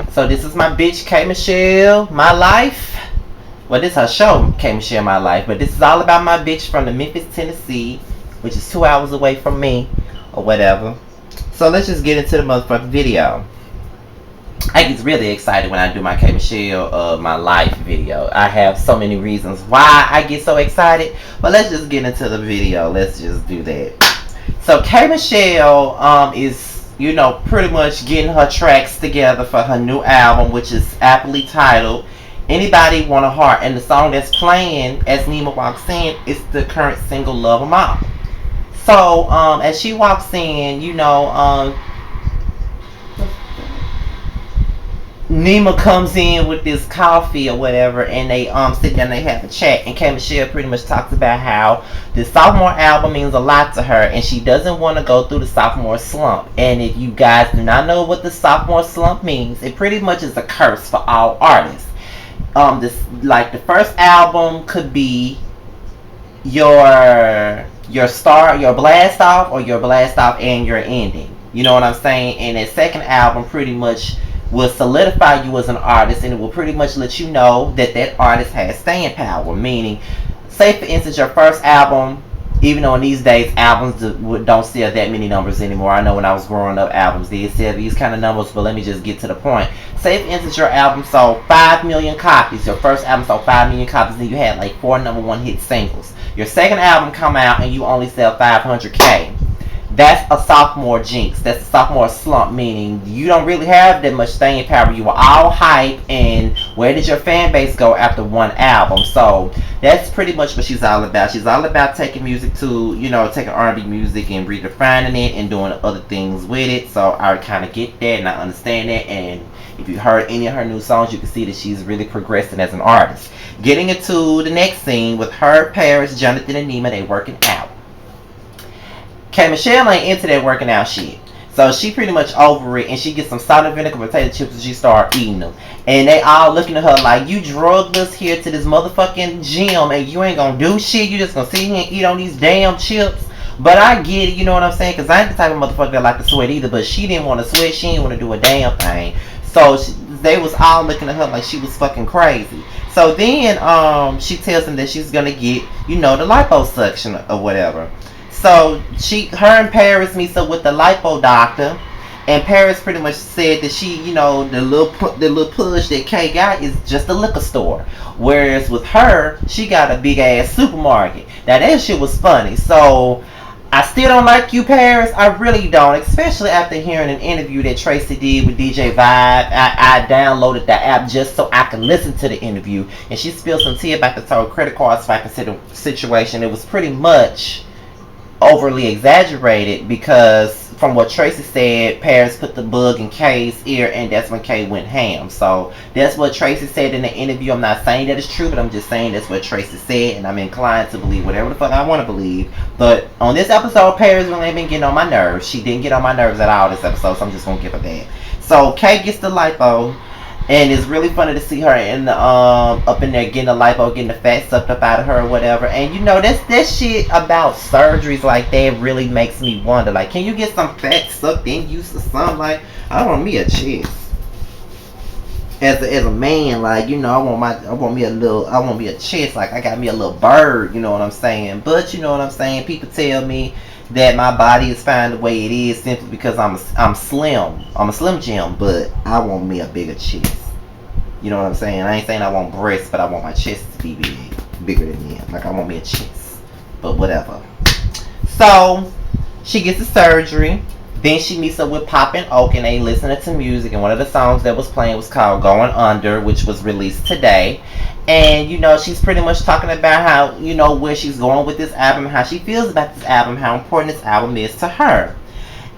So this is my bitch K Michelle, my life. Well, this is her show, K Michelle, my life. But this is all about my bitch from the Memphis, Tennessee, which is 2 hours away from me, or whatever. So let's just get into the motherfucking video. I get really excited when I do my K Michelle my life video. I have so many reasons why I get so excited, but let's just get into the video. Let's just do that. So K Michelle is, you know, pretty much getting her tracks together for her new album, which is aptly titled Anybody Want a Heart, and the song that's playing as Nima walks in is the current single Love 'Em All. So as she walks in, you know, Nima comes in with this coffee or whatever, and they sit down and they have a chat. And K Michelle pretty much talks about how the sophomore album means a lot to her, and she doesn't want to go through the sophomore slump. And if you guys do not know what the sophomore slump means, it pretty much is a curse for all artists. This, like, the first album could be your blast off, or your blast off and your ending. You know what I'm saying? And that second album pretty much will solidify you as an artist, and it will pretty much let you know that that artist has staying power. Meaning, say for instance, your first album, even though in these days albums don't sell that many numbers anymore. I know when I was growing up, albums did sell these kind of numbers, but let me just get to the point. Say for instance, your album sold 5 million copies. Your first album sold 5 million copies, and you had like 4 number one hit singles. Your second album come out and you only sell 500K. That's a sophomore jinx. That's a sophomore slump, meaning you don't really have that much staying power. You were all hype, and where did your fan base go after one album? So that's pretty much what she's all about. She's all about taking music to, you know, taking R&B music and redefining it and doing other things with it. So I kind of get that and I understand that. And if you heard any of her new songs, you can see that she's really progressing as an artist. Getting into the next scene with her, Paris, Jonathan, and Nima, they working out. K Michelle ain't into that working out shit. So she pretty much over it, and she gets some salt and vinegar potato chips and she start eating them. And they all looking at her like, you drugged us here to this motherfucking gym and you ain't gonna do shit. You just gonna sit here and eat on these damn chips. But I get it, you know what I'm saying? Because I ain't the type of motherfucker that like to sweat either. But she didn't want to sweat. She didn't want to do a damn thing. So they was all looking at her like she was fucking crazy. So then she tells them that she's gonna get, you know, the liposuction or whatever. So her and Paris meets up with the lipo doctor, and Paris pretty much said that she, you know, the little push that Kay got is just a liquor store, whereas with her, she got a big ass supermarket. Now that shit was funny. So I still don't like you, Paris. I really don't, especially after hearing an interview that Tracy did with DJ Vibe. I downloaded the app just so I could listen to the interview, and she spilled some tea about the total credit card swiping situation. It was pretty much overly exaggerated, because from what Tracy said, Paris put the bug in Kay's ear, and that's when Kay went ham. So that's what Tracy said in the interview. I'm not saying that it's true, but I'm just saying that's what Tracy said, and I'm inclined to believe whatever the fuck I want to believe. But on this episode, Paris really ain't been getting on my nerves. She didn't get on my nerves at all this episode, so I'm just gonna give her that. So Kay gets the lipo, and it's really funny to see her in the up in there getting the lipo, getting the fat sucked up out of her or whatever. And you know, that shit about surgeries like that really makes me wonder, like, can you get some fat sucked in you or something? Like, I want me a chest. As a man, like, you know, I want me a chest, like I got me a little bird, you know what I'm saying? But you know what I'm saying? People tell me that my body is fine the way it is simply because I'm slim. I'm a slim Jim, but I want me a bigger chest. You know what I'm saying? I ain't saying I want breasts, but I want my chest to be bigger than them. Like, I want me a chest. But whatever. So she gets the surgery. Then she meets up with Pop and Oak, and they listening to music. And one of the songs that was playing was called Going Under, which was released today. And, you know, she's pretty much talking about how, you know, where she's going with this album, how she feels about this album, how important this album is to her.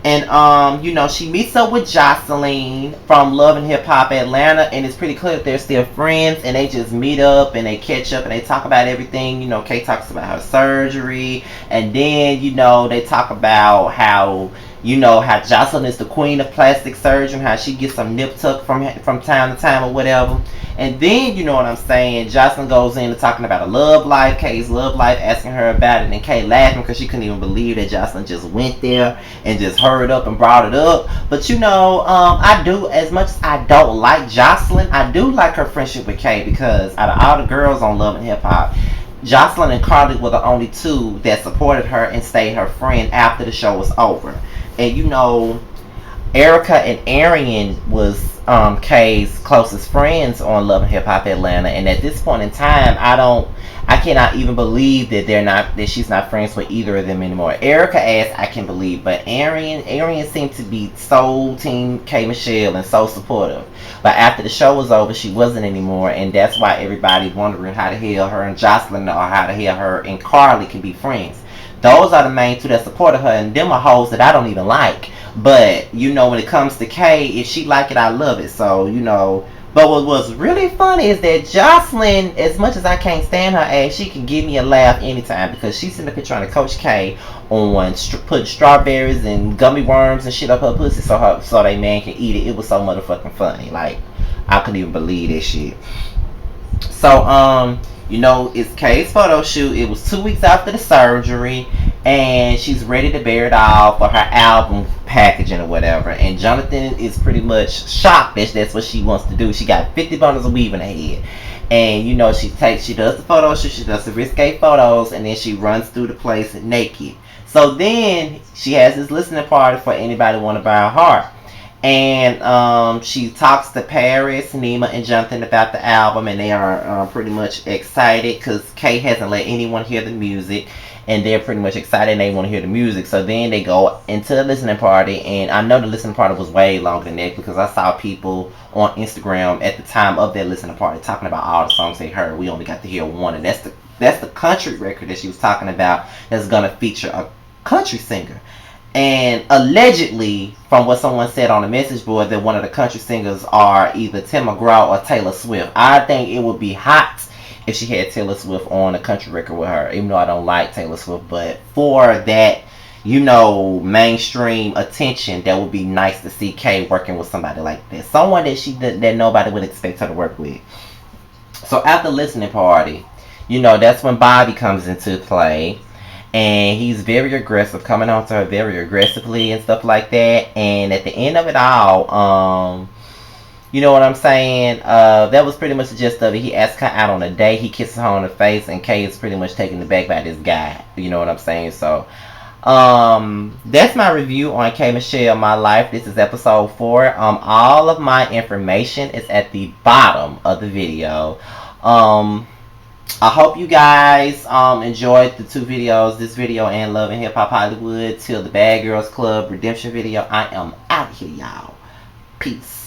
And, you know, she meets up with Jocelyn from Love and Hip Hop Atlanta, and it's pretty clear that they're still friends, and they just meet up, and they catch up, and they talk about everything. You know, Kay talks about her surgery, and then, you know, they talk about how You know how Jocelyn is the queen of plastic surgery, how she gets some nip tuck from time to time or whatever. And then, you know what I'm saying, Jocelyn goes into talking about a love life, Kay's love life, asking her about it, and Kay laughing because she couldn't even believe that Jocelyn just went there and just hurried up and brought it up. But you know, I do, as much as I don't like Jocelyn, I do like her friendship with Kay, because out of all the girls on Love and Hip Hop, Jocelyn and Carly were the only two that supported her and stayed her friend after the show was over. And you know, Erica and Arian was Kay's closest friends on Love and Hip Hop Atlanta, and at this point in time, I cannot even believe that she's not friends with either of them anymore. Erica asked, I can believe, but Arian seemed to be so team K Michelle and so supportive. But after the show was over, she wasn't anymore, and that's why everybody's wondering how the hell her and Jocelyn, or how the hell her and Carly can be friends. Those are the main two that supported her, and them are hoes that I don't even like. But you know, when it comes to Kay, if she like it, I love it. So you know. But what was really funny is that Jocelyn, as much as I can't stand her ass, she can give me a laugh anytime, because she's sitting up here trying to coach Kay on putting strawberries and gummy worms and shit up her pussy so they man can eat it. It was so motherfucking funny. Like, I couldn't even believe that shit. So you know, it's Kay's photo shoot. It was 2 weeks after the surgery, and she's ready to bear it all for her album packaging or whatever. And Jonathan is pretty much shocked that that's what she wants to do. She got 50 bundles of weave in her head. And you know, she does the photo shoot, she does the risque photos, and then she runs through the place naked. So then she has this listening party for anybody who want to buy a heart. And she talks to Paris, Nima, and Jonathan about the album, and they are pretty much excited because Kay hasn't let anyone hear the music, and they're pretty much excited and they want to hear the music. So then they go into the listening party, and I know the listening party was way longer than that, because I saw people on Instagram at the time of their listening party talking about all the songs they heard. We only got to hear one, and that's the country record that she was talking about that's gonna feature a country singer. And allegedly, from what someone said on the message board, that one of the country singers are either Tim McGraw or Taylor Swift. I think it would be hot if she had Taylor Swift on a country record with her, even though I don't like Taylor Swift. But for that, you know, mainstream attention, that would be nice to see Kay working with somebody like that. Someone that nobody would expect her to work with. So after listening party, you know, that's when Bobby comes into play. And he's very aggressive, coming on to her very aggressively and stuff like that. And at the end of it all, you know what I'm saying? That was pretty much the gist of it. He asks her out on a date. He kisses her on the face, and Kay is pretty much taken aback by this guy. You know what I'm saying? So, that's my review on K Michelle, My Life. This is episode 4. All of my information is at the bottom of the video. I hope you guys enjoyed the 2 videos, this video and Love and Hip Hop Hollywood till the Bad Girls Club redemption video. I am out here, y'all. Peace.